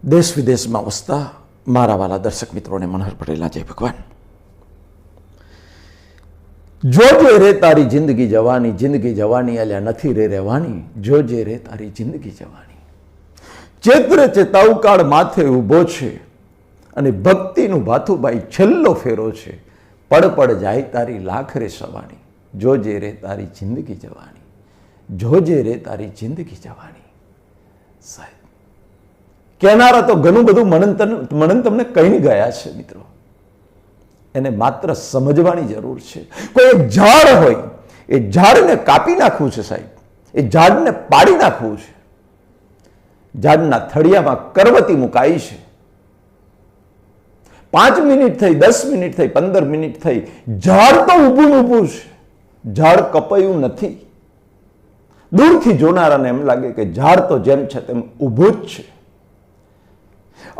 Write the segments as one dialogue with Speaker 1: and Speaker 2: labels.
Speaker 1: દેશ વિદેશમાં વસતા મારા વાલા દર્શક મિત્રોને મનહર પટેલના જય ભગવાન. જોજે રે તારી જિંદગી જવાની અલ્યા નથી રે રહેવાની. જોજે રે તારી જિંદગી જવાની. ચેતરે ચેતાવકાળ માથે ઊભો છે અને ભક્તિનું ભાથુભાઈ છેલ્લો ફેરો છે. પડ જાય તારી લાખ રે સવાની. જોજે રે તારી જિંદગી જવાની. જોજે રે તારી જિંદગી જવાની. સાહેબ કહેનારા તો ઘણું બધું મનન તમને કહી ગયા છે મિત્રો. એને માત્ર સમજવાની જરૂર છે. કોઈ એક ઝાડ હોય, એ ઝાડને કાપી નાખવું છે સાહેબ, એ ઝાડને પાડી નાખવું છે. ઝાડના થળિયામાં કરવતી મુકાઈ છે. 5 મિનિટ થઈ, 10 મિનિટ થઈ, 15 મિનિટ થઈ, ઝાડ તો ઊભું છે. ઝાડ કપાયું નથી. દૂરથી જોનારાને એમ લાગે કે ઝાડ તો જેમ છે તેમ ઊભું જ છે.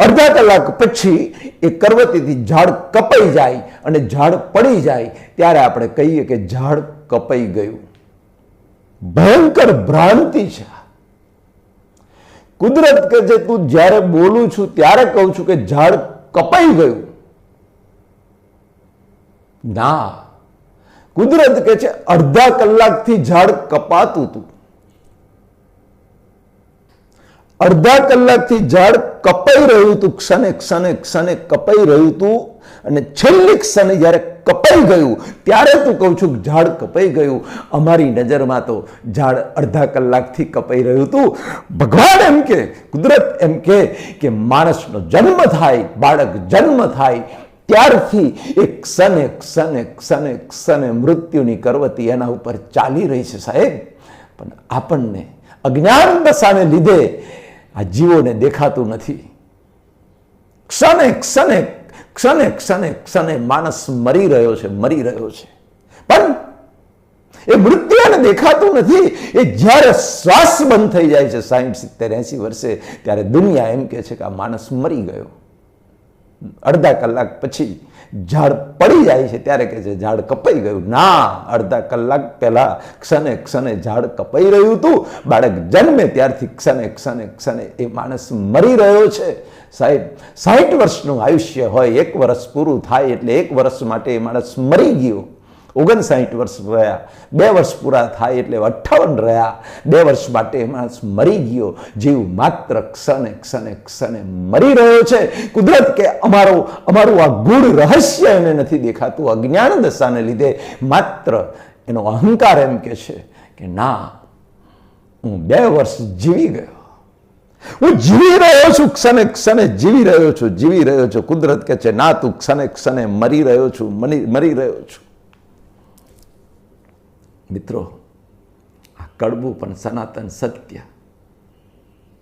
Speaker 1: અડધા કલાક પછી એ કરવતીથી ઝાડ કપાઈ જાય અને ઝાડ પડી જાય ત્યારે આપણે કહીએ કે ઝાડ કપાઈ ગયું. ભયંકર ભ્રાંતિ છે. કુદરત કે જે તું જ્યારે બોલું છું ત્યારે કહું છું કે ઝાડ કપાઈ ગયું. ના, કુદરત કે છે અડધા કલાકથી ઝાડ કપાતું હતું. અડધા કલાકથી ઝાડ કપાઈ રહ્યું હતું, ક્ષણે કપાઈ રહ્યું હતું. અને છેલ્લી ક્ષણે જ્યારે કપાઈ ગયું ત્યારે તું કહું છું ઝાડ કપાઈ ગયું. અમારી નજરમાં તો ઝાડ અડધા કલાકથી કપાઈ રહ્યું હતું. ભગવાન એમ કે, કુદરત એમ કે માણસનો જન્મ થાય, બાળક જન્મ થાય ત્યારથી એક ક્ષણે મૃત્યુની કરવતી એના ઉપર ચાલી રહી છે સાહેબ. પણ આપણને અજ્ઞાન દશાને લીધે આ જીવોને દેખાતું નથી. ક્ષણે માણસ મરી રહ્યો છે. પણ એ મૃત્યુને દેખાતું નથી. એ જ્યારે શ્વાસ બંધ થઈ જાય છે 60-70-80 વર્ષે ત્યારે દુનિયા એમ કે છે કે આ માણસ મરી ગયો. અડધા કલાક પછી ઝાડ પડી જાય છે ત્યારે કે છે ઝાડ કપાઈ ગયું. ના, અડધા કલાક પહેલા ક્ષણે ઝાડ કપાઈ રહ્યું હતું. બાળક જન્મે ત્યારથી ક્ષણે એ માણસ મરી રહ્યો છે સાહેબ. 60 વર્ષનું આયુષ્ય હોય, 1 વર્ષ પૂરું થાય એટલે 1 વર્ષ માટે એ માણસ મરી ગયો. 59 વર્ષ રહ્યા, 2 વર્ષ પૂરા થાય એટલે 58 રહ્યા. 2 વર્ષ માટે એ માણસ મરી ગયો. જીવ માત્ર ક્ષણે મરી રહ્યો છે. કુદરત કે અમારું આ ગૂઢ રહસ્ય એને નથી દેખાતું. અજ્ઞાન દશાને લીધે માત્ર એનો અહંકાર એમ કે છે કે ના, હું 2 વર્ષ જીવી ગયો, હું જીવી રહ્યો છું, ક્ષણે જીવી રહ્યો છું. કુદરત કે છે ના, તું ક્ષણે મરી રહ્યો છું. મિત્રો, આ કડવું પણ સનાતન સત્ય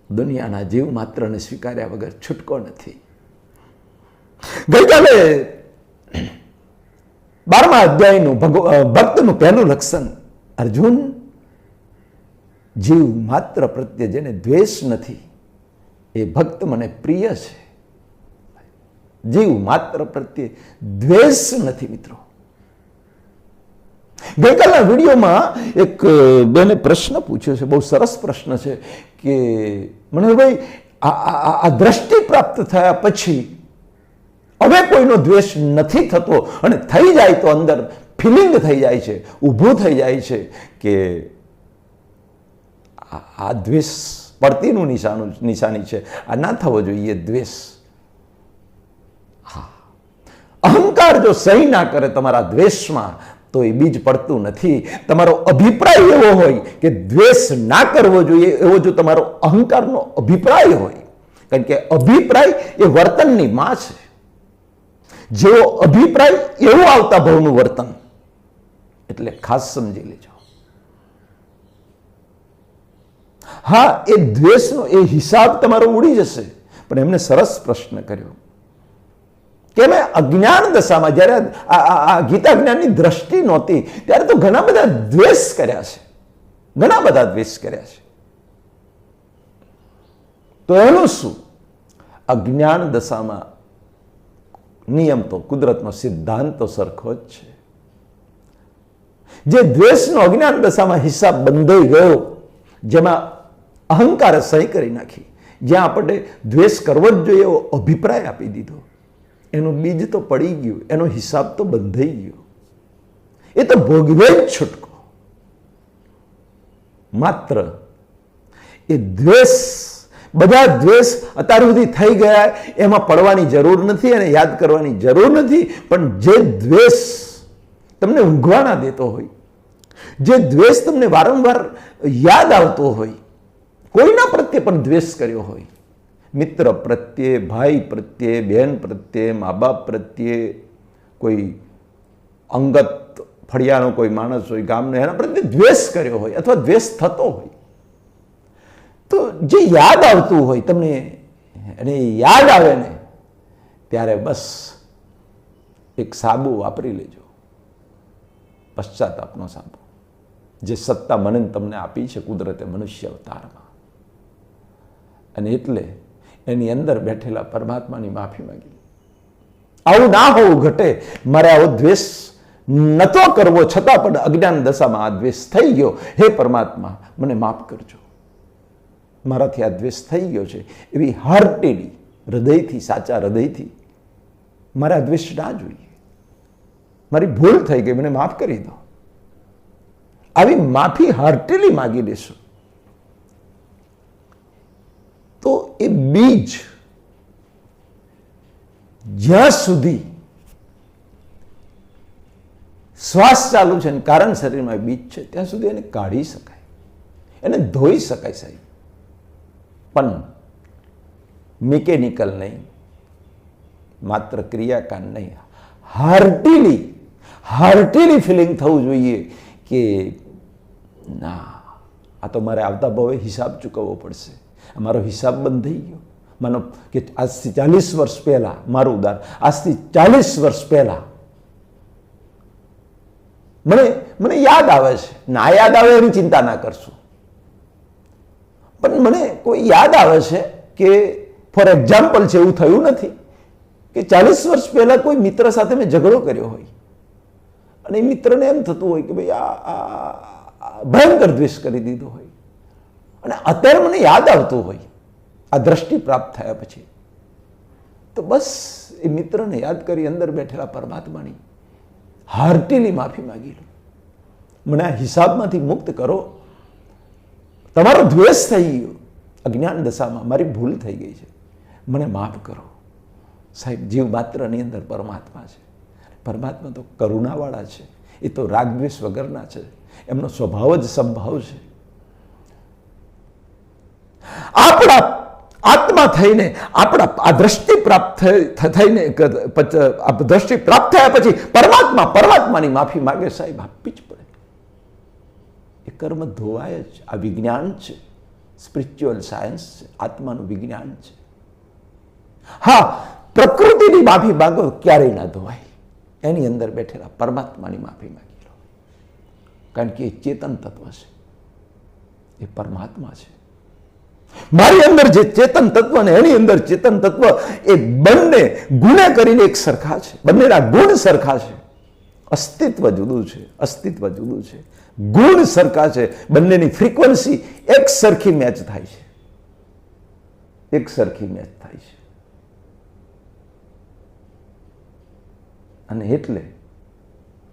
Speaker 1: દુનિયાના જીવ માત્રને સ્વીકાર્યા વગર છૂટકો નથી. ગઈકાલે 12મા અધ્યાયનું ભક્તનું પહેલું લક્ષણ, અર્જુન, જીવ માત્ર પ્રત્યે જેને દ્વેષ નથી એ ભક્ત મને પ્રિય છે. જીવ માત્ર પ્રત્યે દ્વેષ નથી મિત્રો. ગઈકાલના વિડીયોમાં એક બેને પ્રશ્ન પૂછ્યો છે, બહુ સરસ પ્રશ્ન છે કે મનોહરભાઈ, આ દ્રષ્ટિ પ્રાપ્ત થયા પછી હવે કોઈનો દ્વેષ નથી થતો અને થઈ જાય તો અંદર ફિલિંગ થઈ જાય છે, ઊભું થઈ જાય છે કે આ દ્વેષ પડતીનું નિશાની છે, આ ના થવો જોઈએ દ્વેષ. હા, અહંકાર જો સહી ના કરે તમારા દ્વેષમાં તો એ બીજ પડતું નથી. તમારો અભિપ્રાય એવો હોય કે દ્વેષ ના કરવો જોઈએ, એવો જો તમારો અહંકારનો અભિપ્રાય હોય, કારણ કે અભિપ્રાય એ વર્તનની માં છે. જેવો અભિપ્રાય એવું આવતા ભાવનું વર્તન. એટલે ખાસ સમજી લેજો. હા, એ દ્વેષનો એ હિસાબ તમારો ઉડી જશે. પણ એમને સરસ પ્રશ્ન કર્યો કે મેં અજ્ઞાન દશામાં જ્યારે આ ગીતા જ્ઞાનની દ્રષ્ટિ નહોતી ત્યારે તો ઘણા બધા દ્વેષ કર્યા છે. તો એનું શું? અજ્ઞાન દશામાં નિયમ તો કુદરતનો સિદ્ધાંત તો સરખો જ છે. જે દ્વેષનો અજ્ઞાન દશામાં હિસાબ બંધાઈ ગયો, જેમાં અહંકારે સહી કરી નાખી, જ્યાં આપણે દ્વેષ કરવો જ જોઈએ એવો અભિપ્રાય આપી દીધો, એનું બીજ તો પડી ગયું, એનો હિસાબ તો બંધાઈ ગયો, એ તો ભોગવે જ છૂટકો. માત્ર એ દ્વેષ, બધા દ્વેષ અત્યાર સુધી થઈ ગયા એમાં પડવાની જરૂર નથી અને યાદ કરવાની જરૂર નથી. પણ જે દ્વેષ તમને ઊંઘવા ના દેતો હોય, જે દ્વેષ તમને વારંવાર યાદ આવતો હોય, કોઈના પ્રત્યે પણ દ્વેષ કર્યો હોય, મિત્ર પ્રત્યે, ભાઈ પ્રત્યે, બહેન પ્રત્યે, મા બાપ પ્રત્યે, કોઈ અંગત ફળિયાનો કોઈ માણસ હોય, ગામનો, એના પ્રત્યે દ્વેષ કર્યો હોય અથવા દ્વેષ થતો હોય, તો જે યાદ આવતું હોય તમને, અને યાદ આવે ને ત્યારે બસ એક સાબુ વાપરી લેજો, પશ્ચાતાપનો સાબુ, જે સત્તા મને તમને આપી છે કુદરતે મનુષ્ય અવતારમાં. અને એટલે એની અંદર બેઠેલા પરમાત્માની માફી માંગી. આવું ના હોવું ઘટે, મારે આવો દ્વેષ નતો કરવો, છતાં પણ અજ્ઞાન દશામાં આ દ્વેષ થઈ ગયો. હે પરમાત્મા, મને માફ કરજો, મારાથી આ દ્વેષ થઈ ગયો છે. એવી હાર્ટેલી, હૃદયથી, સાચા હૃદયથી મારે આ દ્વેષ ના જોઈએ, મારી ભૂલ થઈ ગઈ, મને માફ કરી દો. આવી માફી હાર્ટેલી માગી લેશો તો એ બીજ જ્યાં સુધી શ્વાસ ચાલુ છે ને કારણ શરીરમાં બીજ છે ત્યાં સુધી એને કાઢી શકાય, એને ધોઈ શકાય સાહેબ. પણ મિકેનિકલ નહીં, માત્ર ક્રિયાકાંડ નહીં, હાર્ટીલી ફિલિંગ થવું જોઈએ કે ના, આ તો મારે આવતા ભાવે હિસાબ ચૂકવવો પડશે, મારો હિસાબ બંધ થઈ ગયો. માનો કે આજથી 40 વર્ષ પહેલા, મારું ઉદાહરણ, આજથી 40 વર્ષ પહેલા મને યાદ આવે છે, ના યાદ આવે એની ચિંતા ના કરશું, પણ મને કોઈ યાદ આવે છે કે ફોર એક્ઝામ્પલ છે, એવું થયું નથી કે 40 વર્ષ પહેલા કોઈ મિત્ર સાથે મેં ઝઘડો કર્યો હોય અને એ મિત્રને એમ થતું હોય કે ભાઈ આ ભયંકર દ્વેષ કરી દીધો હોય, અને અત્યારે મને યાદ આવતું હોય આ દ્રષ્ટિ પ્રાપ્ત થયા પછી, તો બસ એ મિત્રને યાદ કરી અંદર બેઠેલા પરમાત્માની હાર્ટીલી માફી માગી લો, મને આ હિસાબમાંથી મુક્ત કરો, તમારો દ્વેષ થઈ ગયો, અજ્ઞાન દશામાં મારી ભૂલ થઈ ગઈ છે, મને માફ કરો. સાહેબ, જીવ માત્રની અંદર પરમાત્મા છે, પરમાત્મા તો કરુણાવાળા છે, એ તો રાગદ્વેષ વગરના છે, એમનો સ્વભાવ જ સંભાવ છે. આપણા આત્મા થઈને, આપણા આ દ્રષ્ટિ પ્રાપ્ત થઈને, દ્રષ્ટિ પ્રાપ્ત થયા પછી પરમાત્માની માફી માગે સાહેબ, આપવી જ પડે. એ કર્મ ધોવાય જ. આ વિજ્ઞાન છે, સ્પિરિચ્યુઅલ સાયન્સ છે, આત્માનું વિજ્ઞાન છે. હા, પ્રકૃતિની માફી માંગો ક્યારેય ના ધોવાય, એની અંદર બેઠેલા પરમાત્માની માફી માંગી લો, કારણ કે એ ચેતન તત્વ છે, એ પરમાત્મા છે. મારી અંદર જે ચેતન તત્વ ને એની અંદર ચેતન તત્વ, એ બંને ગુણે કરીને એક સરખા છે, બંનેના ગુણ સરખા છે. અસ્તિત્વ જુદું છે, અસ્તિત્વ જુદું છે, ગુણ સરખા છે, બંનેની ફ્રીક્વન્સી એક સરખી મેચ થાય છે, એક સરખી મેચ થાય છે. અને એટલે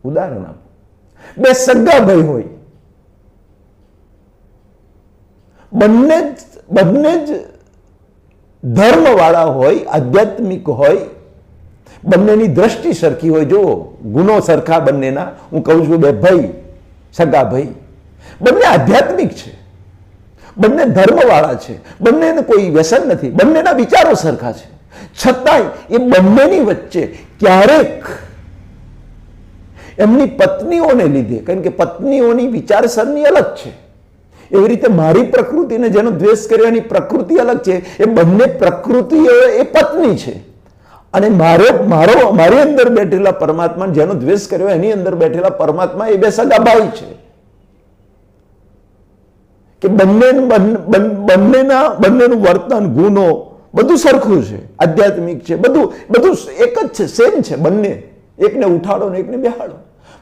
Speaker 1: ઉદાહરણ આપો, બે સગા ભાઈ હોય, બંને જ ધર્મવાળા હોય, આધ્યાત્મિક હોય, બંનેની દ્રષ્ટિ સરખી હોય. જુઓ, ગુણો સરખા બંનેના, હું કહું છું બે ભાઈ, સગા ભાઈ, બંને આધ્યાત્મિક છે, બંને ધર્મવાળા છે, બંનેને કોઈ વ્યસન નથી, બંનેના વિચારો સરખા છે, છતાંય એ બંનેની વચ્ચે ક્યારેક એમની પત્નીઓને લીધે, કારણ કે પત્નીઓની વિચારસરણી અલગ છે, એવી રીતે મારી પ્રકૃતિને જેનો દ્વેષ કર્યો એની પ્રકૃતિ અલગ છે, એ બંને પ્રકૃતિઓ એ પત્ની છે, અને મારી અંદર બેઠેલા પરમાત્મા જેનો દ્વેષ કર્યો એની અંદર બેઠેલા પરમાત્મા એ બે સગા ભાઈ છે. કે બંનેનું વર્તન, ગુનો બધું સરખું છે, આધ્યાત્મિક છે, બધું એક જ છે, સેમ છે બંને. એકને ઉઠાડો ને એકને બેહાડો,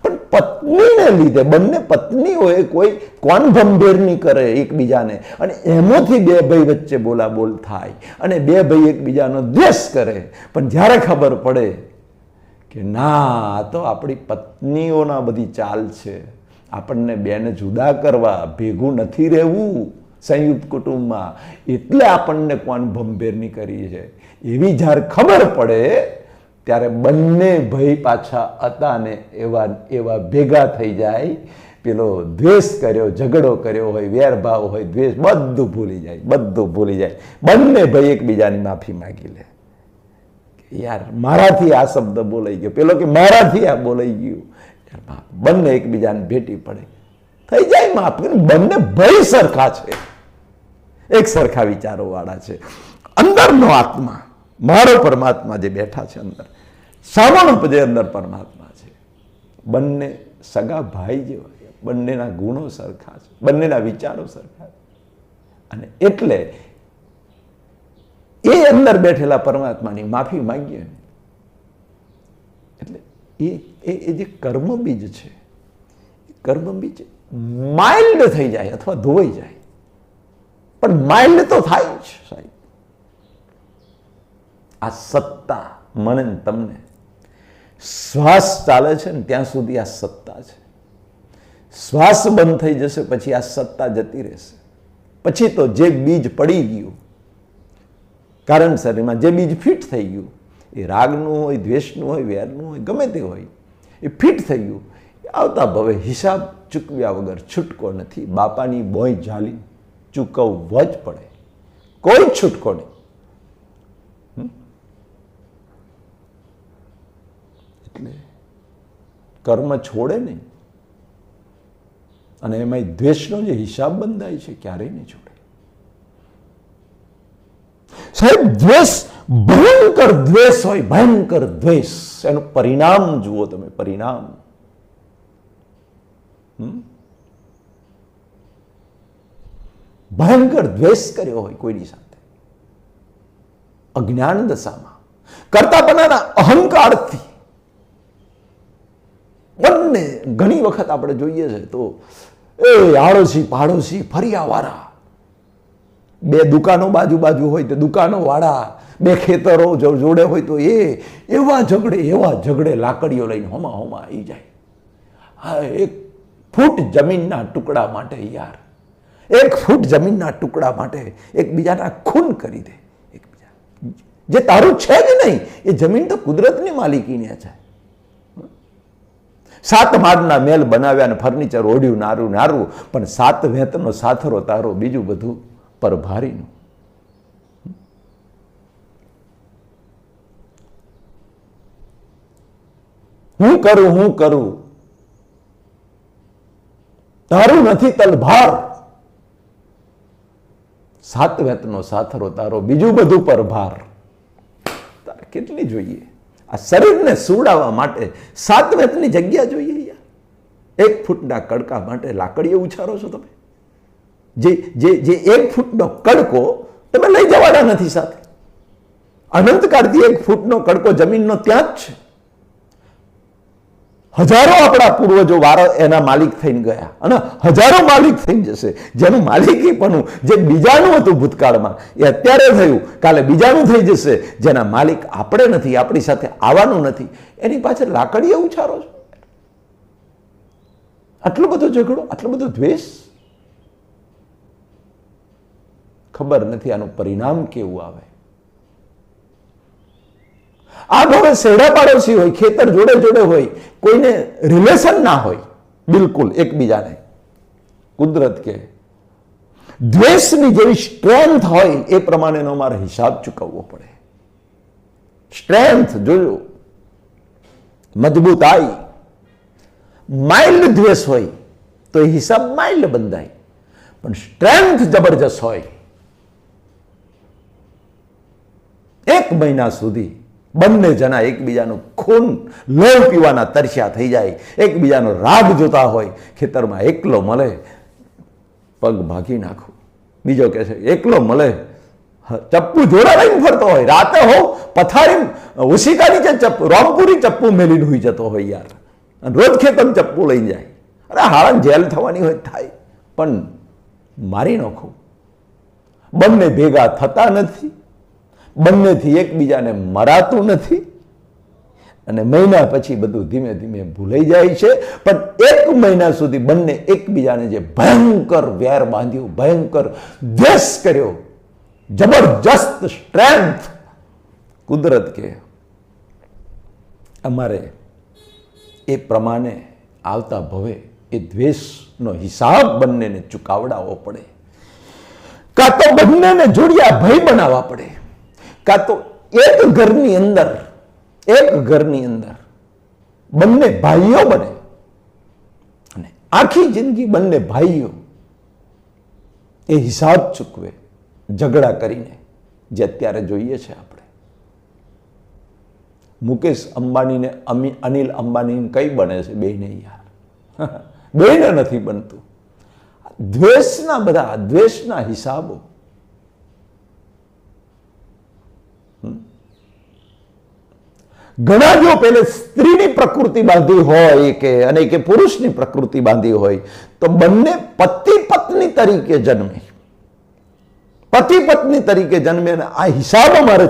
Speaker 1: પણ પત્નીને લીધે બંને પત્નીઓએ કોઈ કોણ ભંભેર નહીં કરે એકબીજાને, અને એમાંથી બે ભાઈ વચ્ચે બોલાબોલ થાય અને બે ભાઈ એકબીજાનો દ્વેષ કરે. પણ જ્યારે ખબર પડે કે ના, આ તો આપણી પત્નીઓના બધી ચાલ છે, આપણને બેને જુદા કરવા, ભેગું નથી રહેવું સંયુક્ત કુટુંબમાં, એટલે આપણને કોણ ભંભેરની કરી છે, એવી જ્યારે ખબર પડે ત્યારે બંને ભાઈ પાછા હતા ને એવા એવા ભેગા થઈ જાય. પેલો દ્વેષ કર્યો, ઝઘડો કર્યો હોય, વેરભાવ હોય, દ્વેષ, બધું ભૂલી જાય, બધું ભૂલી જાય. બંને ભાઈ એકબીજાની માફી માગી લે. યાર મારાથી આ શબ્દ બોલાઈ ગયો, પેલો કે મારાથી આ બોલાઈ ગયું. બંને એકબીજાને ભેટી પડે, થઈ જાય માફ. બંને ભાઈ સરખા છે, એક સરખા વિચારો વાળા છે. અંદરનો આત્મા, મારો પરમાત્મા જે બેઠા છે અંદર, સામાન્ય જે અંદર પરમાત્મા છે, બંને સગા ભાઈ જેવા, બંનેના ગુણો સરખા છે, બંનેના વિચારો સરખા છે. અને એટલે એ અંદર બેઠેલા પરમાત્માની માફી માંગીએ એટલે એ જે કર્મ બીજ છે, કર્મ બીજ માઇલ્ડ થઈ જાય અથવા ધોવાઈ જાય. પણ માઇલ્ડ તો થાય જ સાહેબ. આ સત્તા મને તમને શ્વાસ ચાલે છે ને ત્યાં સુધી આ સત્તા છે. શ્વાસ બંધ થઈ જશે પછી આ સત્તા જતી રહેશે. પછી તો જે બીજ પડી ગયું, કારણ શરીરમાં જે બીજ ફિટ થઈ ગયું, એ રાગનું હોય, દ્વેષનું હોય, વેરનું હોય, ગમે તે હોય, એ ફિટ થઈ ગયું. આવતા ભવે હિસાબ ચૂકવ્યા વગર છૂટકો નથી. બાપાની બોય ઝાલી ચૂકવવો જ પડે, કોઈ છૂટકો નહીં. એટલે કર્મ છોડે નહીં, અને એમાં દ્વેષનો જે હિસાબ બંધાય છે ક્યારેય નહીં છોડે. સાહેબ દ્વેષ, ભયંકર દ્વેષ હોય, ભયંકર દ્વેષ, એનું પરિણામ જુઓ તમે, પરિણામ. ભયંકર દ્વેષ કર્યો હોય કોઈની સાથે, અજ્ઞાન દશામાં, કરતાપણાના અહંકારથી. બંને ઘણી વખત આપણે જોઈએ છે તો એ આડોશી પાડોશી ફરિયાવાળા, બે દુકાનો બાજુ બાજુ હોય તો દુકાનો વાળા, બે ખેતરો જોડે હોય તો એવા ઝઘડે લાકડીઓ લઈને હોમા આવી જાય. હા, 1 ફૂટ જમીનના ટુકડા માટે યાર, 1 ફૂટ જમીનના ટુકડા માટે એકબીજાના ખૂન કરી દે. એકબીજા જે તારું છે જ નહીં, એ જમીન તો કુદરતની માલિકીને છે. 7 માળના મહેલ બનાવ્યા ને ફર્નિચર ઓઢ્યું નારું, પણ 7 વેતનો સાથરો તારો, બીજું બધું પરભારીનું. હું કરું, તારું નથી તલભાર. 7 વેતનો સાથરો તારો, બીજું બધું પરભાર. તારે કેટલી જોઈએ? આ શરીરને સુવડાવવા માટે 7 વેતની જગ્યા જોઈએ યાર. 1 ફૂટના કડકા માટે લાકડીઓ ઉછારો છો તમે. જે 1 ફૂટનો કડકો તમે લઈ જવાના નથી સાથે. અનંતકાળથી 1 ફૂટનો કડકો જમીનનો ત્યાં જ છે. હજારો આપણા પૂર્વજો વારો એના માલિક થઈને ગયા, અને હજારો માલિક થઈને જશે. જેનું માલિકીપણું જે બીજાનું હતું ભૂતકાળમાં, એ અત્યારે થયું, કાલે બીજાનું થઈ જશે. જેના માલિક આપણે નથી, આપણી સાથે આવવાનું નથી, એની પાછળ લાકડીએ ઉછારો છો. આટલો બધો ઝઘડો, આટલો બધો દ્વેષ. ખબર નથી આનું પરિણામ કેવું આવે. આ હવે શેડા પાડોશી હોય, ખેતર જોડે હોય, કોઈને રિલેશન ના હોય બિલકુલ એકબીજાને. કુદરત કે દ્વેષની જેવી સ્ટ્રેન્થ હોય એ પ્રમાણેનો મારે હિસાબ ચૂકવવો પડે. સ્ટ્રેન્થ જોજો, મજબૂતાઈ. માઇલ્ડ દ્વેષ હોય તો એ હિસાબ માઇલ્ડ બંધાય, પણ સ્ટ્રેન્થ જબરજસ્ત હોય, 1 મહિના સુધી બંને જણા એકબીજાનું ખૂન લોહી પીવાના તરસ્યા થઈ જાય, એકબીજાનો રાગ જોતા હોય. ખેતરમાં એકલો મળે, પગ ભાગી નાખું. બીજો કહે છે એકલો મળે, ચપ્પુ જોડા લઈને ફરતો હોય. રાતે હો પથારી ઉસીકા નીચે ચપ્પુ, રોમપુરી ચપ્પુ મેલીને હોઈ જતો હોય યાર. અને રોજ ખેતમ ચપ્પુ લઈ જાય. અરે હાળા જેલ થવાની હોય થાય, પણ મારી નાખો. બંને ભેગા થતા નથી, બંનેથી એકબીજાને મરાતું નથી, અને મહિના પછી બધું ધીમે ધીમે ભૂલાઈ જાય છે. પણ 1 મહિના સુધી બંને એકબીજાને જે ભયંકર વેર બાંધ્યું, ભયંકર દ્વેષ કર્યો, જબરજસ્ત સ્ટ્રેન્થ, કુદરત કે અમારે એ પ્રમાણે આવતા ભવે એ દ્વેષનો હિસાબ બંનેને ચૂકવડાવવો પડે. કાં તો બંનેને જોડિયા ભય બનાવવા પડે, કાં તો એક ઘરની અંદર બંને ભાઈઓ બને અને આખી જિંદગી બંને ભાઈઓ એ હિસાબ ચૂકવે ઝઘડા કરીને, જે અત્યારે જોઈએ છે આપણે. મુકેશ અંબાણીને અનિલ અંબાણીને કઈ બને છે? બેને યાર, બેને નથી બનતું. દ્વેષના હિસાબો. ઘણા જો પેલે સ્ત્રીની પ્રકૃતિ બાંધી હોય કે અને કે પુરુષની પ્રકૃતિ બાંધી હોય તો બંને પતિ પત્ની તરીકે જન્મે. પતિ પત્ની તરીકે જન્મે અને આ હિસાબ અમારે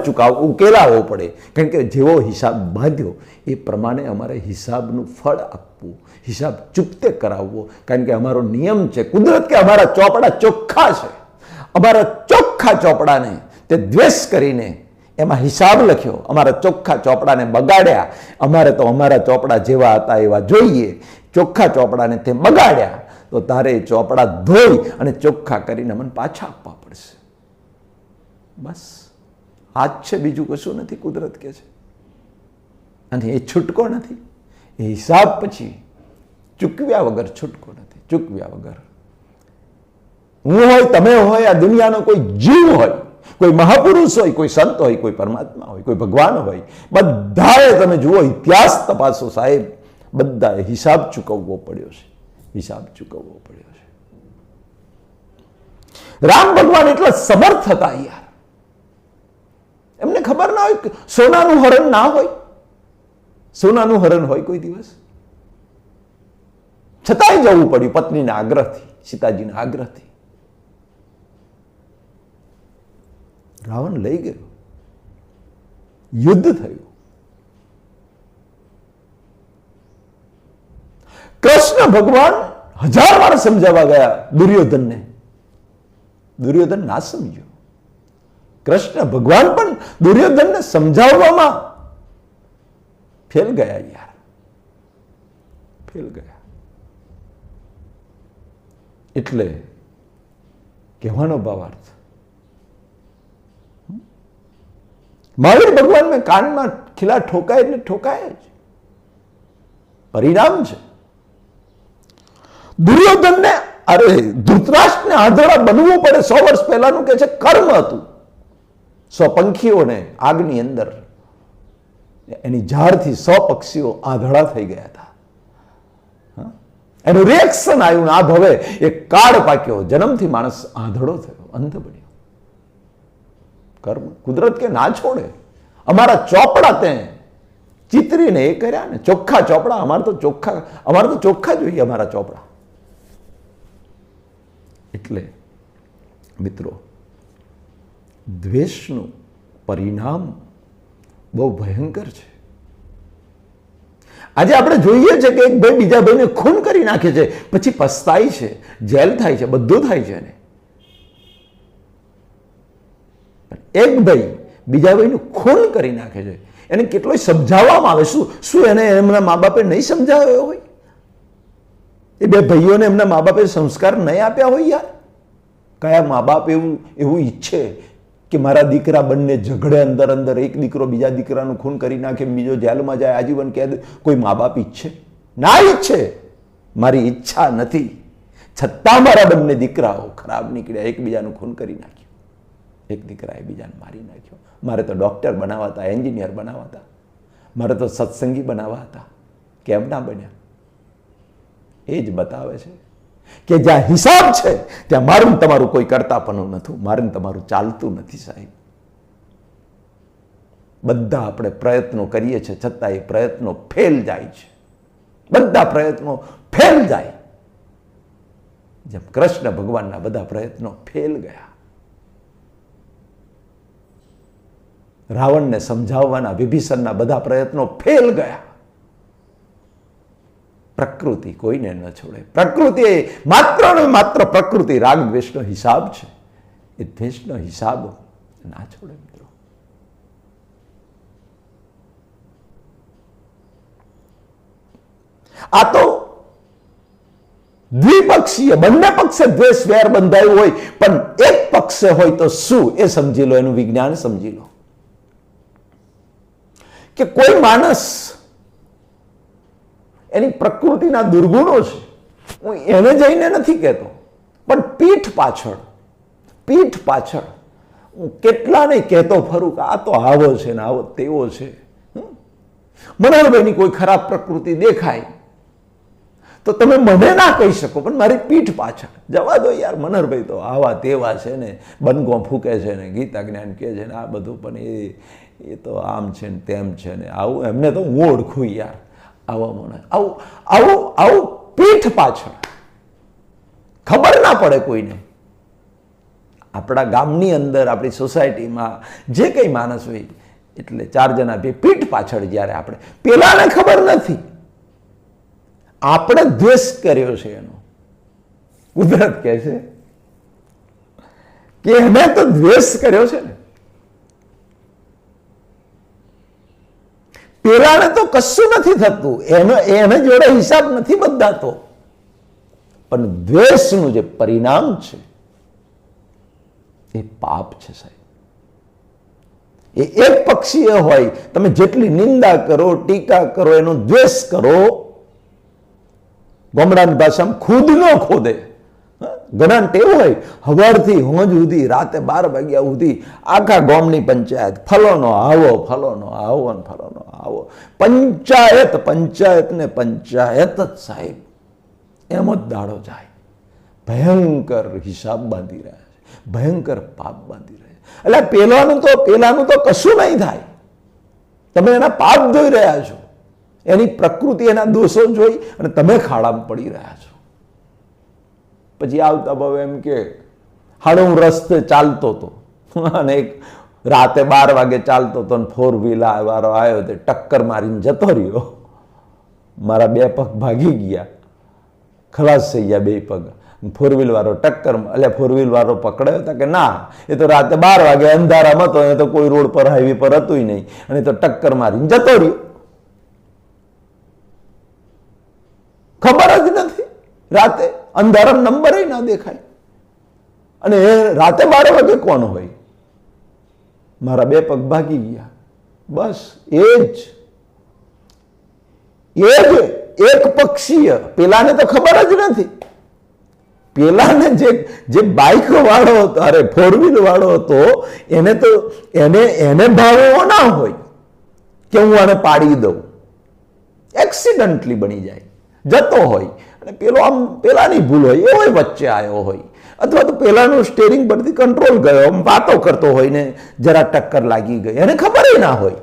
Speaker 1: ઉકેલાવવો પડે. કારણ કે જેવો હિસાબ બાંધ્યો એ પ્રમાણે અમારે હિસાબનું ફળ આપવું, હિસાબ ચૂકતે કરાવવો. કારણ કે અમારો નિયમ છે, કુદરત કે અમારા ચોપડા ચોખ્ખા છે. અમારા ચોખ્ખા ચોપડાને તે દ્વેષ કરીને એમાં હિસાબ લખ્યો, અમારા ચોખ્ખા ચોપડાને બગાડ્યા. અમારે તો અમારા ચોપડા જેવા હતા એવા જોઈએ, ચોખ્ખા ચોપડાને તે બગાડ્યા, તો તારે એ ચોપડા ધોઈ અને ચોખ્ખા કરીને મને પાછા આપવા પડશે. બસ આ જ છે, બીજું કશું નથી. કુદરત કે છે, અને એ છૂટકો નથી. એ હિસાબ પછી ચૂકવ્યા વગર છૂટકો નથી. ચૂકવ્યા વગર હું હોય, તમે હોય, આ દુનિયાનો કોઈ જીવ હોય, કોઈ મહાપુરુષ હોય, કોઈ સંત હોય, કોઈ પરમાત્મા હોય, કોઈ ભગવાન હોય, બધાએ તમે જુઓ, ઇતિહાસ તપાસો સાહેબ, બધાએ હિસાબ ચૂકવવો પડ્યો છે. હિસાબ ચૂકવવો પડ્યો છે. રામ ભગવાન એટલા સમર્થ હતા યાર, એમને ખબર ના હોય સોનાનું હરણ ના હોય. સોનાનું હરણ હોય કોઈ દિવસ? છતાંય જવું પડ્યું પત્નીના આગ્રહથી, સીતાજીના આગ્રહથી. રાવણ લઈ ગયો, યુદ્ધ થયું. કૃષ્ણ ભગવાન 1000 વાર સમજાવવા ગયા દુર્યોધનને. દુર્યોધન ના સમજ્યો. કૃષ્ણ ભગવાન પણ દુર્યોધનને સમજાવવામાં ફેલ ગયા યાર, ફેલ ગયા. એટલે કહેવાનો ભાવાર્થ, મહાવીર ભગવાન મેં કાનમાં ખીલા ઠોકાય એટલે ઠોકાય જ, પરિણામ છે. દુર્યોધનને, અરે ધૃતરાષ્ટ્રને આંધળા બનવું પડે 100 વર્ષ પહેલાનું કે છે કર્મ હતું. 100 પંખીઓને આગની અંદર એની ઝાડથી 100 પક્ષીઓ આંધળા થઈ ગયા હતા. એનું રિએક્શન આવ્યું, આ ભવે એ કાળ પાક્યો, જન્મથી માણસ આંધળો થયો, અંધ બન્યો. કર્મ, કુદરત કે ના છોડે. અમારા ચોપડા તે ચિતરીને એ કર્યા ને, ચોખ્ખા ચોપડા. અમારે તો ચોખ્ખા જોઈએ અમારા ચોપડા. એટલે મિત્રો, દ્વેષનું પરિણામ બહુ ભયંકર છે. આજે આપણે જોઈએ છે કે એક ભાઈ બીજા ભાઈને ખૂન કરી નાખે છે, પછી પસ્તાય છે, જેલ થાય છે, બધું થાય છે. એક ભાઈ બીજા ભાઈનું ખૂન કરી નાખે છે, એને કેટલોય સમજાવવામાં આવે. શું એને એમના મા બાપે નહીં સમજાવ્યો હોય? એ બે ભાઈઓને એમના મા બાપે સંસ્કાર નહીં આપ્યા હોય યાર? કયા મા બાપ એવું ઈચ્છે કે મારા દીકરા બંને ઝઘડે અંદર અંદર, એક દીકરો બીજા દીકરાનું ખૂન કરી નાખે, બીજો જેલમાં જાય, આજીવન કેદ? કોઈ મા બાપ ઈચ્છે? ના ઈચ્છે. મારી ઈચ્છા નથી, છતાં મારા બંને દીકરાઓ ખરાબ નીકળ્યા, એકબીજાનું ખૂન કરી નાખ્યું. એક દીકરાએ બીજાને મારી નાખ્યો. મારે તો ડોક્ટર બનાવવા હતા, એન્જિનિયર બનાવવા હતા, મારે તો સત્સંગી બનાવવા હતા. કેમ ના બન્યા? એ જ બતાવે છે કે જ્યાં હિસાબ છે ત્યાં મારું તમારું કોઈ કરતાપણું નથી, મારું તમારું ચાલતું નથી સાહેબ. બધા આપણે પ્રયત્નો કરીએ છીએ, છતાં એ પ્રયત્નો ફેલ જાય છે. બધા પ્રયત્નો ફેલ જાય, જેમ કૃષ્ણ ભગવાનના બધા પ્રયત્નો ફેલ ગયા. રાવણને સમજાવવાના વિભીષણના બધા પ્રયત્નો ફેલ ગયા. પ્રકૃતિ કોઈને ન છોડે. પ્રકૃતિ એ માત્ર ને માત્ર પ્રકૃતિ રાગ દ્વેષનો હિસાબ છે. એ દ્વેષનો હિસાબ ના છોડે મિત્રો. આ તો દ્વિપક્ષીય, બંને પક્ષે દ્વેષ વેર બંધાયું હોય, પણ એક પક્ષે હોય તો શું એ સમજી લો, એનું વિજ્ઞાન સમજી લો. કે કોઈ માણસ એની પ્રકૃતિના દુર્ગુણો છે, હું એને જઈને નથી કહેતો, પણ પીઠ પાછળ હું કેટલાને કહેતો ફરું કે આ તો આવો છે ને આવો તેવો છે. મનોહરભાઈની કોઈ ખરાબ પ્રકૃતિ દેખાય તો તમે મને ના કહી શકો, પણ મારી પીઠ પાછળ જવા દો યાર, મનોહરભાઈ તો આવા તેવા છે ને, બનગો ફૂકે છે ને, ગીતા જ્ઞાન કહે છે ને, આ બધું, પણ એ તો આમ છે ને તેમ છે ને, આવું એમને તો હું ઓળખું યાર, આવા મને આવું પીઠ પાછળ. ખબર ના પડે કોઈને. આપણા ગામની અંદર, આપણી સોસાયટીમાં જે કંઈ માણસ હોય, એટલે 4 જણા પીઠ પાછળ જ્યારે આપણે, પેલાને ખબર નથી આપણે દ્વેષ કર્યો છે એનો. કુદરત કહે છે કે એને તો દ્વેષ કર્યો છે ને, પેલાને તો કશું નથી થતું, એને જોડે હિસાબ નથી બદલાતો, પણ દ્વેષનું જે પરિણામ છે એ પાપ છે સાહેબ. એ એક પક્ષીય હોય, તમે જેટલી નિંદા કરો, ટીકા કરો, એનો દ્વેષ કરો, ગામડાની ભાષામાં ખુદ ન ખોદે. ઘણા ટેવ હોય, સવારથી હોંજ સુધી, રાતે 12 વાગ્યા સુધી આખા ગામની પંચાયત, ફલોનો આવો, ફલોનો આવો ને ફલોનો આવો, પંચાયત ને પંચાયત જ સાહેબ. એમ જ દાડો જાય. ભયંકર હિસાબ બાંધી રહ્યા છે, ભયંકર પાપ બાંધી રહ્યા છે. એટલે પેલાનું તો કશું નહીં થાય, તમે એના પાપ ધોઈ રહ્યા છો, એની પ્રકૃતિ, એના દોષો જોઈ અને તમે ખાડામાં પડી રહ્યા છો. પછી આવતા ભાવે એમ કે હાડો હું રસ્તે ચાલતો હતો અને એક રાતે 12 વાગે ચાલતો હતો અને 4 વ્હીલર વાળો આવ્યો, તે ટક્કર મારીને જતો રહ્યો. મારા 2 પગ ભાગી ગયા, ખલાસ થઈ ગયા 2 પગ. 4 વ્હીલ વાળો ટક્કર, એટલે 4 વ્હીલ વાળો પકડાયો હતા કે ના, એ તો રાતે 12 વાગે અંધારામાં હતો, એ તો કોઈ રોડ પર, હાઈવે પર હતું નહીં, અને તો ટક્કર મારીને જતો રહ્યો. ખબર જ નથી, રાતે અંધારામ નંબર ના દેખાય, અને એ રાતે 12 વાગે કોણ હોય? મારા 2 પગ ભાગી ગયા. બસ એ જ એક પક્ષીય. પેલાને તો ખબર જ નથી. પેલાને જે બાઇક વાળો હતો, અરે 4 વ્હીલ વાળો હતો, એને ભાવ એવો ના હોય કે હું આને પાડી દઉં. એક્સિડન્ટલી બની જાય, જતો હોય, અને પેલો આમ પેલાની ભૂલ હોય, એવો વચ્ચે આવ્યો હોય, અથવા તો પેલાનું સ્ટેરિંગ પરથી કંટ્રોલ ગયો, આમ વાતો કરતો હોય ને જરા ટક્કર લાગી ગઈ, એને ખબર ના હોય,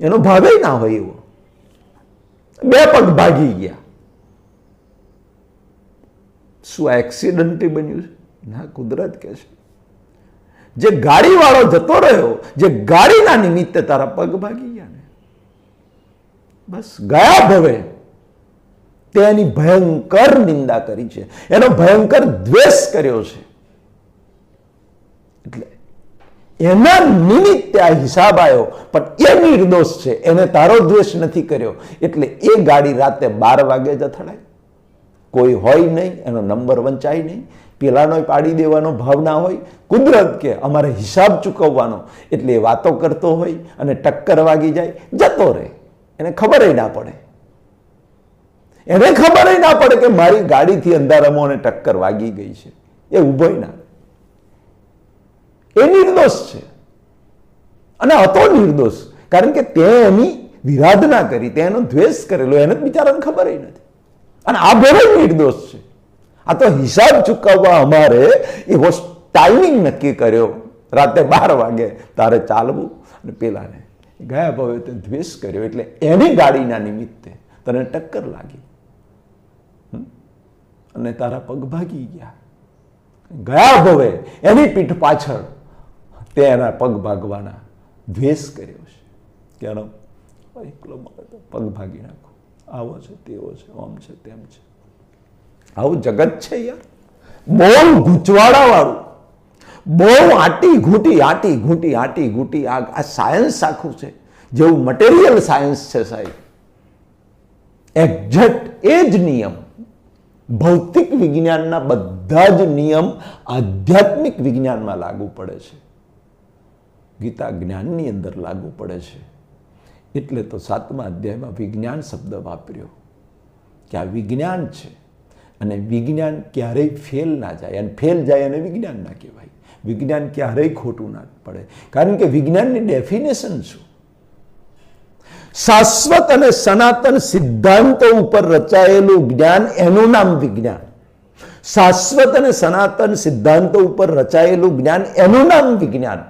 Speaker 1: એનો ભાવે ના હોય, એવો 2 પગ ભાગી ગયા. શું આ એક્સિડન્ટલી બન્યું છે? ના, કુદરત કે છે. જે ગાડી વાળો જતો રહ્યો, જે ગાડીના નિમિત્તે તારા પગ ભાગી ગયા ને, બસ ગયા ભવે. તેની ભયંકર નિંદા કરી છે, એનો ભયંકર દ્વેષ કર્યો છે. એટલે એના નિમિત્તે આ હિસાબ આવ્યો, પણ એ નિર્દોષ છે, એને તારો દ્વેષ નથી કર્યો, એટલે એ ગાડી રાતે 12 વાગે જ અથડાય. કોઈ હોય નહીં, એનો નંબર વંચાય નહીં, પેલાનો પાડી દેવાનો ભાવના હોય. કુદરત કે અમારે હિસાબ ચૂકવવાનો, એટલે એ વાતો કરતો હોય અને ટક્કર વાગી જાય, જતો રહે, એને ખબર ના પડે. એને ખબર ના પડે કે મારી ગાડીથી અંધારામાં અને ટક્કર વાગી ગઈ છે. એ ઉભો ના, એ નિર્દોષ છે. અને હતો નિર્દોષ, કારણ કે તે એની વિરાધના કરી, તેનો દ્વેષ કરેલો, એને બિચારાને ખબર નથી. અને આ ભલે નિર્દોષ છે. આ તો હિસાબ ચૂકવવા અમારે એવો ટાઈમિંગ નક્કી કર્યો, રાતે 12 વાગે તારે ચાલવું, અને પેલાને ગયા ભાવે તે દ્વેષ કર્યો, એટલે એની ગાડીના નિમિત્તે તને ટક્કર લાગી અને તારા પગ ભાગી ગયા. ગયા ભવે એની પીઠ પાછળ તે એના પગ ભાગવાના દ્વેષ કર્યો છે કે એનો એકલો પગ ભાગી નાખો, આવો છે તેવો છે, આમ છે તેમ છે. આવું જગત છે યાર, બહુ ગૂંચવાડા વાળું, બહુ આટી ઘૂંટી. આ સાયન્સ આખું છે, જેવું મટીરિયલ સાયન્સ છે સાહેબ, એક્ઝેક્ટ એ જ નિયમ ભૌતિક વિજ્ઞાનના બધા જ નિયમ આધ્યાત્મિક વિજ્ઞાનમાં લાગુ પડે છે, ગીતા જ્ઞાનની અંદર લાગુ પડે છે. એટલે તો 7મા અધ્યાયમાં વિજ્ઞાન શબ્દ વાપર્યો કે આ વિજ્ઞાન છે અને વિજ્ઞાન ક્યારેય ફેલ ના જાય, અને ફેલ જાય અને વિજ્ઞાન ના કહેવાય. વિજ્ઞાન ક્યારેય ખોટું ના પડે, કારણ કે વિજ્ઞાનની ડેફિનેશન શું? શાશ્વત અને સનાતન સિદ્ધાંતો ઉપર રચાયેલું જ્ઞાન, એનું નામ વિજ્ઞાન. શાશ્વત અને સનાતન સિદ્ધાંતો ઉપર રચાયેલું જ્ઞાન, એનું નામ વિજ્ઞાન.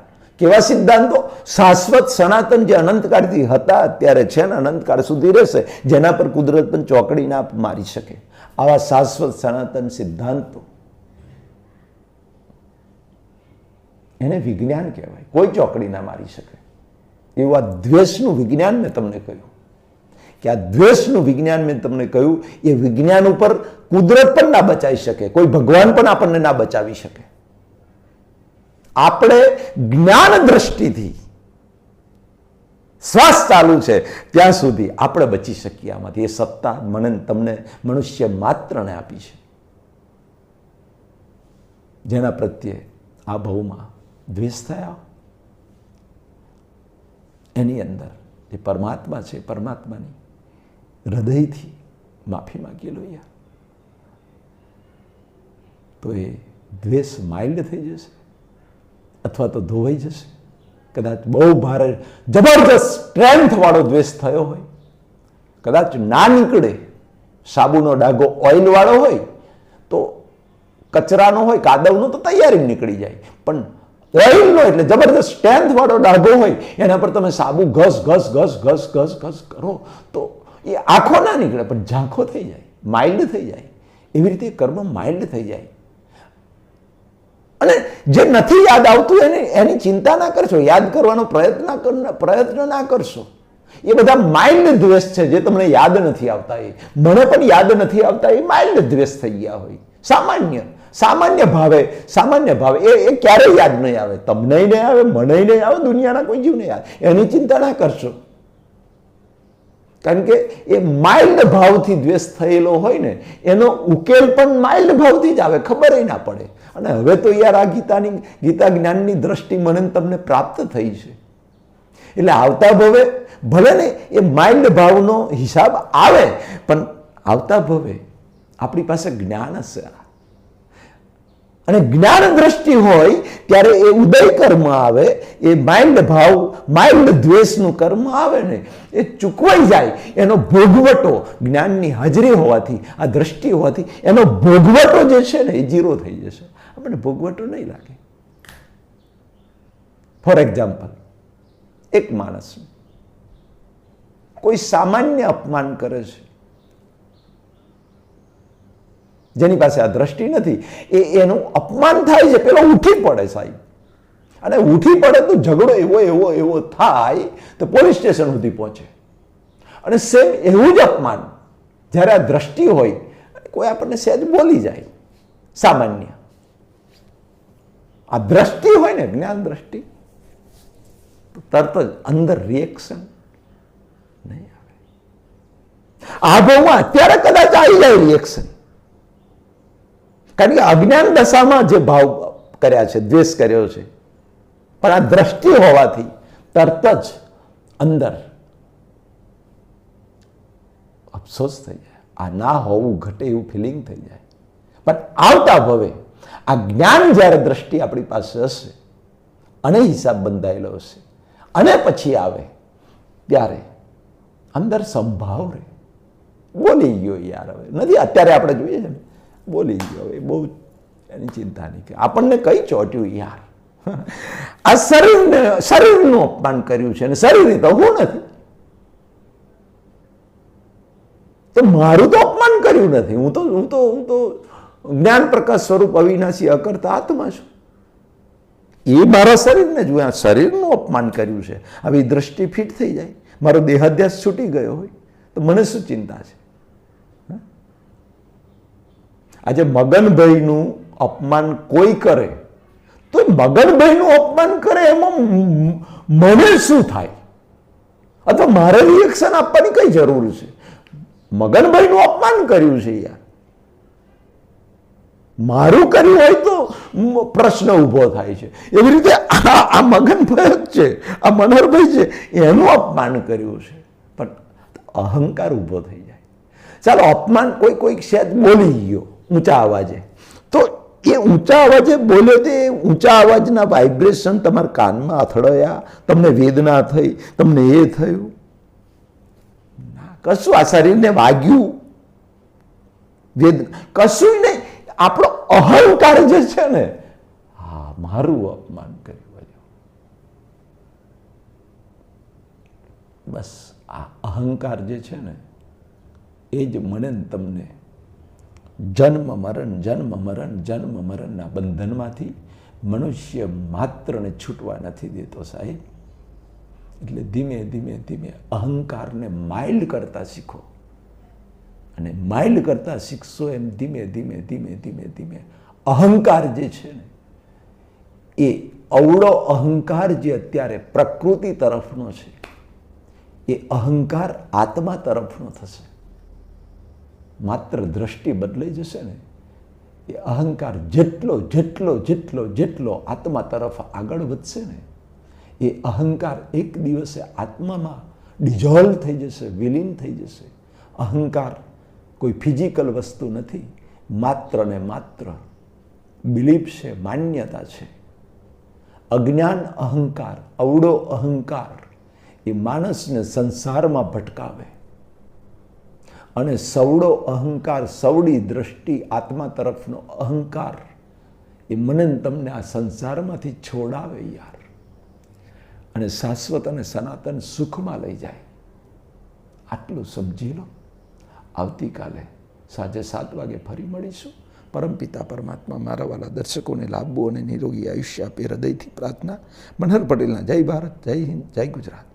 Speaker 1: કેવા સિદ્ધાંતો? શાશ્વત સનાતન, જે અનંતકાળથી હતા, અત્યારે છે ને અનંતકાળ સુધી રહેશે, જેના પર કુદરત પણ ચોકડી ના મારી શકે, આવા શાશ્વત સનાતન સિદ્ધાંતો, એને વિજ્ઞાન કહેવાય. કોઈ ચોકડી ના મારી શકે એવું આ દ્વેષનું વિજ્ઞાન મેં તમને કહ્યું કે આ દ્વેષનું વિજ્ઞાન મેં તમને કહ્યું, એ વિજ્ઞાન ઉપર કુદરત પણ ના બચાવી શકે, કોઈ ભગવાન પણ આપણને ના બચાવી શકે. આપણે જ્ઞાન દ્રષ્ટિથી શ્વાસ ચાલુ છે ત્યાં સુધી આપણે બચી શકીએ આમાંથી. એ સત્તા મને તમને મનુષ્ય માત્રને આપી છે, જેના પ્રત્યે આ ભવમાં દ્વેષ થયા, એની અંદર એ પરમાત્મા છે, પરમાત્માની હૃદયથી માફી માગી લો યાર, તો એ દ્વેષ માઇલ્ડ થઈ જશે અથવા તો ધોવાઈ જશે. કદાચ બહુ ભારે જબરજસ્ત સ્ટ્રેન્થ વાળો દ્વેષ થયો હોય, કદાચ ના નીકળે, સાબુનો ડાઘો ઓઇલ વાળો હોય તો કચરાનો હોય, કાદવનો તો તૈયારી નીકળી જાય, પણ ઓઇલનો એટલે જબરદસ્ત સ્ટ્રેન્થ વાળો ડાઘો હોય, એના પર તમે સાબુ ઘસ કરો તો એ આખો ના નીકળે, પણ ઝાંખો થઈ જાય, માઇલ્ડ થઈ જાય. એવી રીતે કર્મ માઇલ્ડ થઈ જાય. અને જે નથી યાદ આવતું એની ચિંતા ના કરશો, યાદ કરવાનો પ્રયત્ન ના કરશો. એ બધા માઇલ્ડ દ્વેષ છે, જે તમને યાદ નથી આવતા. એ મને પણ યાદ નથી આવતા, એ માઇલ્ડ દ્વેષ થઈ ગયા હોય. સામાન્ય ભાવે એ ક્યારેય યાદ નહીં આવે, તમને નહીં આવે, મને નહીં આવે, દુનિયાના કોઈ જીવ નહીં આવે. એની ચિંતા ના કરશો, કારણ કે એ માઇલ્ડ ભાવથી દ્વેષ થયેલો હોય ને, એનો ઉકેલ પણ માઇલ્ડ ભાવથી જ આવે, ખબર ના પડે. અને હવે તો યાર આ ગીતા જ્ઞાનની દ્રષ્ટિ મને તમને પ્રાપ્ત થઈ છે, એટલે આવતા ભવે ભલે ને એ માઇલ્ડ ભાવનો હિસાબ આવે, પણ આવતા ભવે આપણી પાસે જ્ઞાન હશે, અને જ્ઞાન દ્રષ્ટિ હોય ત્યારે એ ઉદય કર્મ આવે, એ માઇલ્ડ ભાવ, માઇલ્ડ દ્વેષનું કર્મ આવે ને, એ ચૂકવાઈ જાય. એનો ભોગવટો જ્ઞાનની હાજરી હોવાથી, આ દ્રષ્ટિ હોવાથી, એનો ભોગવટો જે છે ને એ ઝીરો થઈ જશે. આપણને ભોગવટો નહીં લાગે. ફોર એક્ઝામ્પલ, એક માણસ કોઈ સામાન્ય અપમાન કરે છે, જેની પાસે આ દ્રષ્ટિ નથી, એનું અપમાન થાય છે, પેલો ઉઠી પડે સાહેબ, અને ઉઠી પડે તો ઝઘડો એવો થાય તો પોલીસ સ્ટેશન સુધી પહોંચે. અને સેમ એવું જ અપમાન જ્યારે આ દ્રષ્ટિ હોય, કોઈ આપણને સહેજ બોલી જાય સામાન્ય, આ દ્રષ્ટિ હોય ને, જ્ઞાન દ્રષ્ટિ, તો તરત જ અંદર રિએક્શન નહીં આવે. આ ભાવમાં અત્યારે કદાચ આવી જાય રિએક્શન, કારણ કે અજ્ઞાન દશામાં જે ભાવ કર્યા છે, દ્વેષ કર્યો છે, પણ આ દ્રષ્ટિ હોવાથી તરત જ અંદર અફસોસ થઈ જાય, આ ના હોવું ઘટે એવું ફિલિંગ થઈ જાય. પણ આવતા ભવે આ જ્ઞાન જ્યારે દ્રષ્ટિ આપણી પાસે હશે અને હિસાબ બંધાયેલો હશે અને પછી આવે, ત્યારે અંદર સંભાવ રહે, બોલી ગયો યાર, હવે નથી, અત્યારે આપણે જોઈએ છે ને, બોલી ગયો, હવે બહુ એની ચિંતા નહીં, કે આપણને કઈ ચોટ્યું યાર, આ શરીરનું અપમાન કર્યું છે, અને શરીર તો હું નથી. તો મારું તો અપમાન કર્યું નથી. હું તો જ્ઞાન પ્રકાશ સ્વરૂપ અવિનાશી અકર્તા આત્મા છું. એ મારા શરીરને જ, આ શરીરનું અપમાન કર્યું છે. આવી દ્રષ્ટિ ફિટ થઈ જાય, મારો દેહાધ્યાસ છૂટી ગયો હોય તો મને શું ચિંતા છે? આજે મગનભાઈનું અપમાન કોઈ કરે તો મગનભાઈનું અપમાન કરે એમાં મને શું થાય? અથવા મારે રિએક્શન આપવાની કઈ જરૂર છે? મગનભાઈનું અપમાન કર્યું છે યાર, મારું કર્યું હોય તો પ્રશ્ન ઊભો થાય છે. એવી રીતે આ મગનભાઈ જ છે, આ મનોહરભાઈ છે, એનું અપમાન કર્યું છે, પણ અહંકાર ઊભો થઈ જાય. ચાલો અપમાન કોઈક સેજ બોલી ગયો ઊંચા અવાજે, તો એ ઊંચા અવાજે બોલે તે ઊંચા અવાજના વાઇબ્રેશન તમારા કાનમાં અથડાયા, તમને વેદના થઈ, તમને એ થયું, કશું આ શરીરને વાગ્યું, વેદના કશું નહીં. આપણો અહંકાર જે છે ને, હા મારું અપમાન કર્યું, બસ આ અહંકાર જે છે ને એ જ મને તમને જન્મ મરણના બંધનમાંથી મનુષ્ય માત્રને છૂટવા નથી દેતો સાહેબ. એટલે ધીમે ધીમે અહંકારને માઇલ્ડ કરતા શીખો, અને માઇલ્ડ કરતા શીખશો એમ ધીમે અહંકાર જે છે ને એ અવળો અહંકાર જે અત્યારે પ્રકૃતિ તરફનો છે એ અહંકાર આત્મા તરફનો થશે. માત્ર દ્રષ્ટિ બદલાઈ જશે ને, એ અહંકાર જેટલો આત્મા તરફ આગળ વધશે ને, એ અહંકાર એક દિવસે આત્મામાં ડિઝોલ્વ થઈ જશે, વિલીન થઈ જશે. અહંકાર કોઈ ફિઝિકલ વસ્તુ નથી, માત્ર ને માત્ર બિલીફ છે, માન્યતા છે. અજ્ઞાન અહંકાર, અવળો અહંકાર એ માણસને સંસારમાં ભટકાવે, અને સવડો અહંકાર, સવડી દ્રષ્ટિ, આત્મા તરફનો અહંકાર એ મને તમને આ સંસારમાંથી છોડાવે યાર, અને શાશ્વત અને સનાતન સુખમાં લઈ જાય. આટલું સમજી લો. આવતીકાલે સાંજે 7 વાગે ફરી મળીશું. પરમપિતા પરમાત્મા મારા વાલા દર્શકોને લાભવું અને નિરોગી આયુષ્ય આપે, હૃદયથી પ્રાર્થના. મનહર પટેલના જય ભારત, જય હિન્દ, જય ગુજરાત.